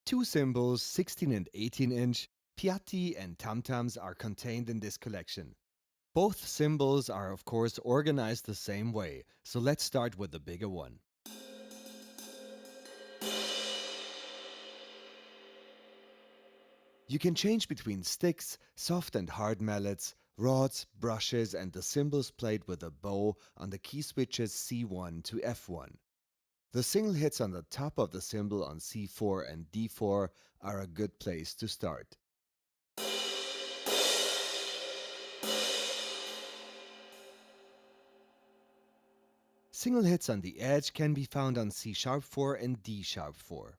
Two cymbals, 16 and 18 inch, piatti and tamtams are contained in this collection. Both cymbals are of course organized the same way, so let's start with the bigger one. You can change between sticks, soft and hard mallets, rods, brushes and the cymbals played with a bow on the key switches C1 to F1. The single hits on the top of the cymbal on C4 and D4 are a good place to start. Single hits on the edge can be found on C#4 and D#4.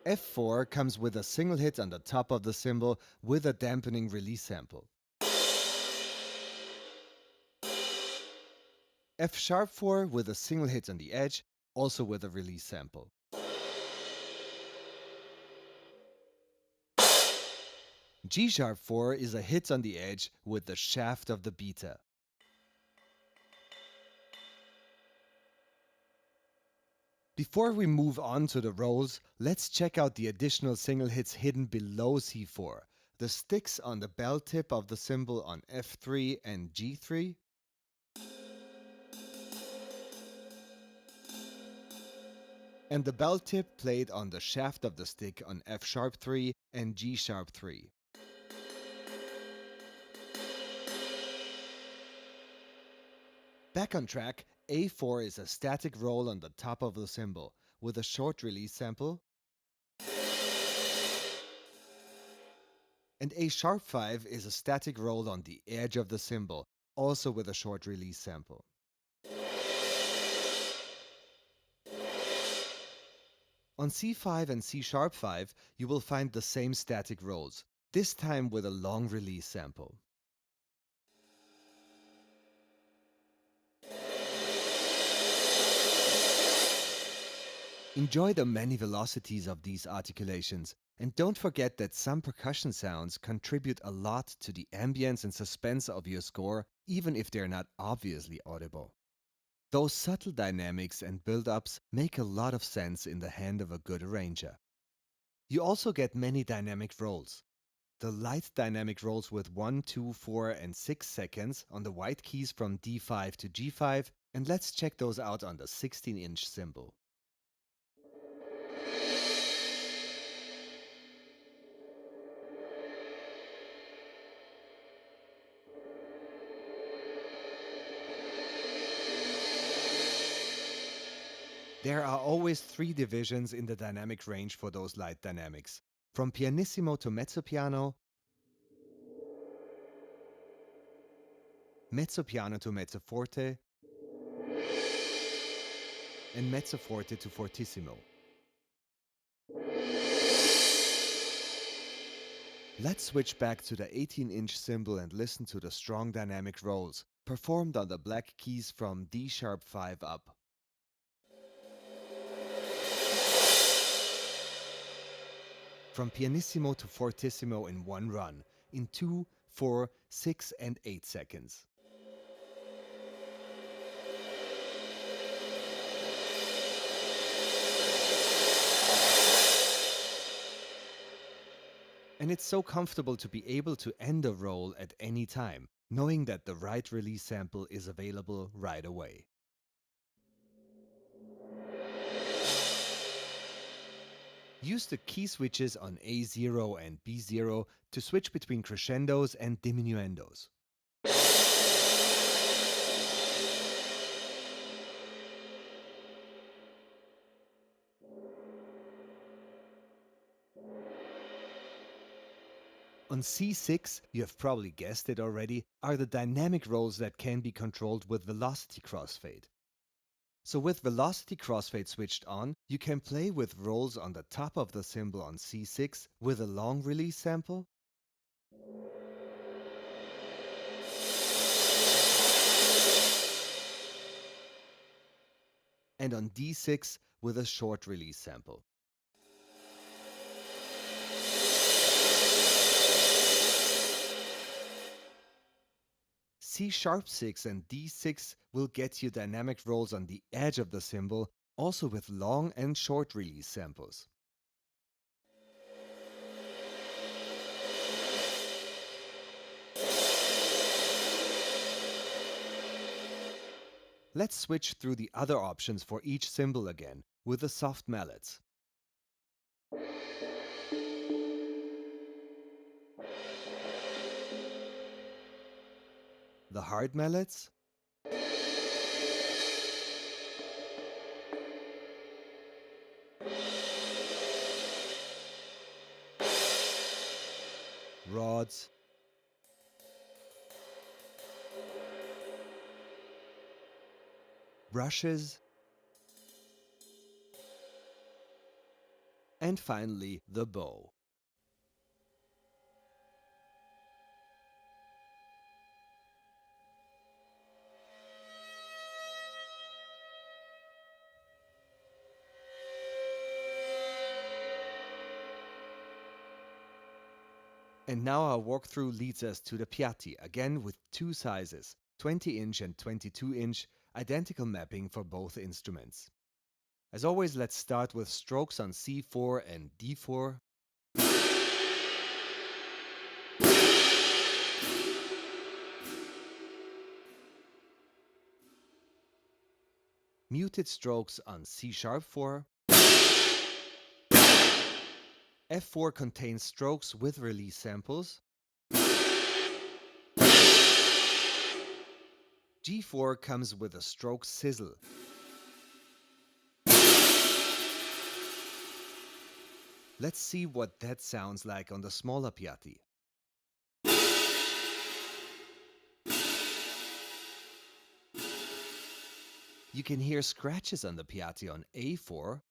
F4 comes with a single hit on the top of the cymbal with a dampening release sample. F#4 with a single hit on the edge, also with a release sample. G#4 is a hit on the edge with the shaft of the beta. Before we move on to the rolls, let's check out the additional single hits hidden below C4. The sticks on the bell tip of the cymbal on F3 and G3. And the bell tip played on the shaft of the stick on F#3 and G#3. Back on track, A4 is a static roll on the top of the cymbal with a short release sample, and A#5 is a static roll on the edge of the cymbal, also with a short release sample. On C5 and C#5, you will find the same static rolls, this time with a long release sample. Enjoy the many velocities of these articulations, and don't forget that some percussion sounds contribute a lot to the ambience and suspense of your score, even if they're not obviously audible. Those subtle dynamics and build-ups make a lot of sense in the hand of a good arranger. You also get many dynamic rolls. The light dynamic rolls with 1, 2, 4 and 6 seconds on the white keys from D5 to G5, and let's check those out on the 16-inch cymbal. There are always 3 divisions in the dynamic range for those light dynamics, from pianissimo to mezzopiano, mezzopiano to mezzoforte, and mezzoforte to fortissimo. Let's switch back to the 18-inch cymbal and listen to the strong dynamic rolls, performed on the black keys from D#5 up. From pianissimo to fortissimo in one run, in 2, 4, 6 and 8 seconds. And it's so comfortable to be able to end a roll at any time, knowing that the right release sample is available right away. Use the key switches on A0 and B0 to switch between crescendos and diminuendos. On C6, you have probably guessed it already, are the dynamic rolls that can be controlled with velocity crossfade. So with velocity crossfade switched on, you can play with rolls on the top of the cymbal on C6 with a long release sample, and on D6 with a short release sample. C#6 and D6 will get you dynamic rolls on the edge of the cymbal, also with long and short release samples. Let's switch through the other options for each cymbal again, with the soft mallets. The hard mallets, rods, brushes, and finally the bow. And now our walkthrough leads us to the piatti, again with two sizes, 20-inch and 22-inch, identical mapping for both instruments. As always, let's start with strokes on C4 and D4. Muted strokes on C#4. F4 contains strokes with release samples. G4 comes with a stroke sizzle. Let's see what that sounds like on the smaller piatti. You can hear scratches on the piatti on A4.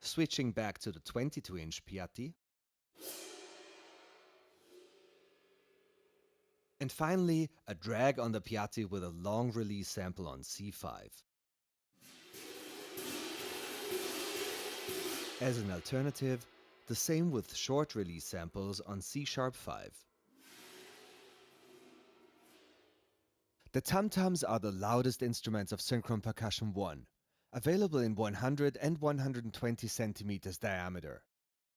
Switching back to the 22-inch piatti. And finally, a drag on the piatti with a long release sample on C5. As an alternative, the same with short release samples on C#5. The tam-tams are the loudest instruments of Synchron Percussion 1, available in 100 and 120 centimeters diameter.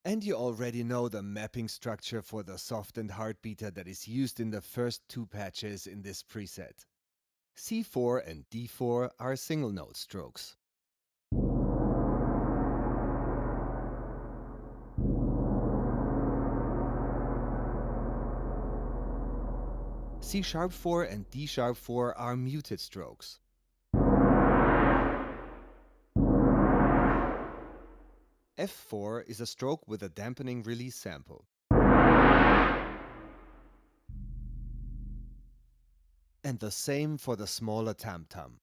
And you already know the mapping structure for the soft and hard beater that is used in the first two patches in this preset. C4 and D4 are single note strokes. C#4 and D#4 are muted strokes. F4 is a stroke with a dampening release sample. And the same for the smaller tam-tam.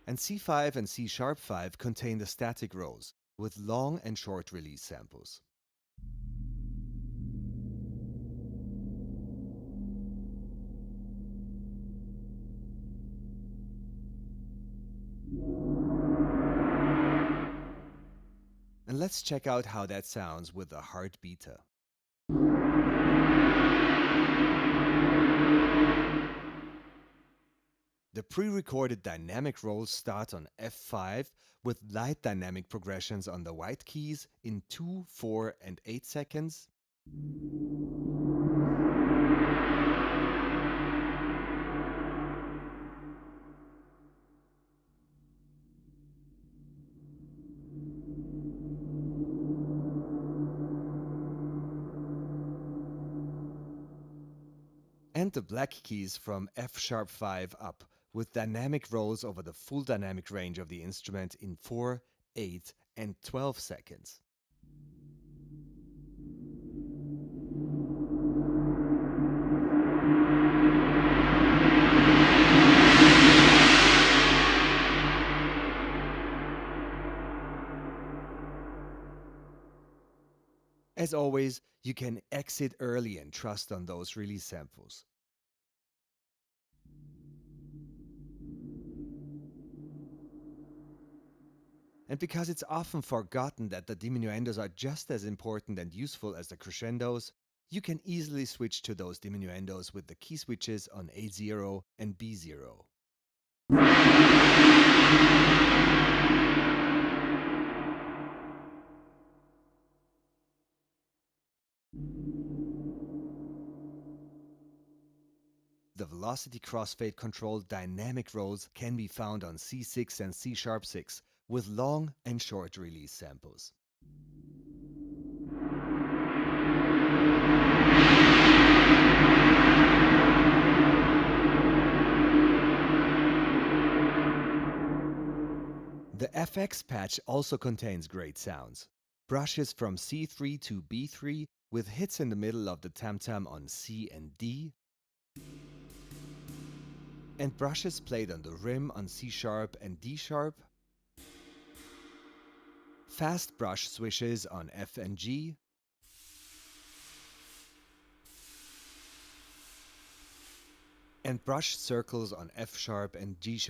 And C5 and C#5 contain the static rows, with long and short release samples. And let's check out how that sounds with a hard beater. The pre-recorded dynamic rolls start on F5 with light dynamic progressions on the white keys in 2, 4, and 8 seconds. And the black keys from F#5 up, with dynamic rolls over the full dynamic range of the instrument in 4, 8, and 12 seconds. As always, you can exit early and trust on those release samples. And because it's often forgotten that the diminuendos are just as important and useful as the crescendos, you can easily switch to those diminuendos with the key switches on A0 and B0. The velocity crossfade control dynamic rolls can be found on C6 and C#6 with long and short release samples. The FX patch also contains great sounds. Brushes from C3 to B3 with hits in the middle of the tam-tam on C and D, and brushes played on the rim on C# and D#, fast brush swishes on F and G, and brush circles on F# and G#.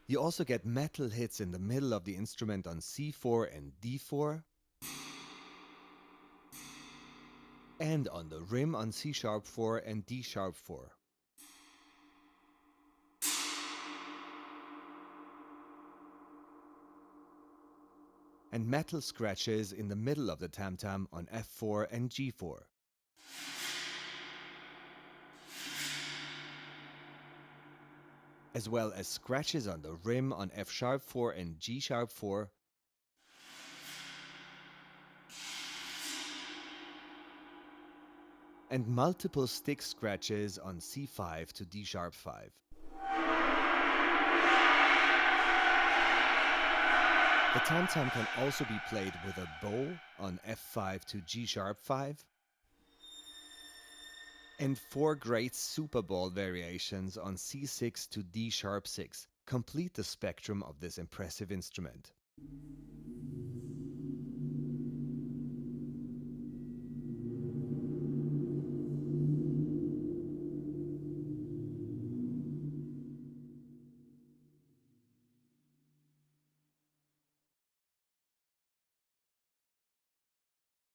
You also get metal hits in the middle of the instrument on C4 and D4, and on the rim on C#4 and D#4. And metal scratches in the middle of the tam-tam on F4 and G4. As well as scratches on the rim on F#4 and G#4, and multiple stick scratches on C5 to D#5. The tam-tam can also be played with a bow on F5 to G#5, and 4 great Super Bowl variations on C6 to D#6 complete the spectrum of this impressive instrument.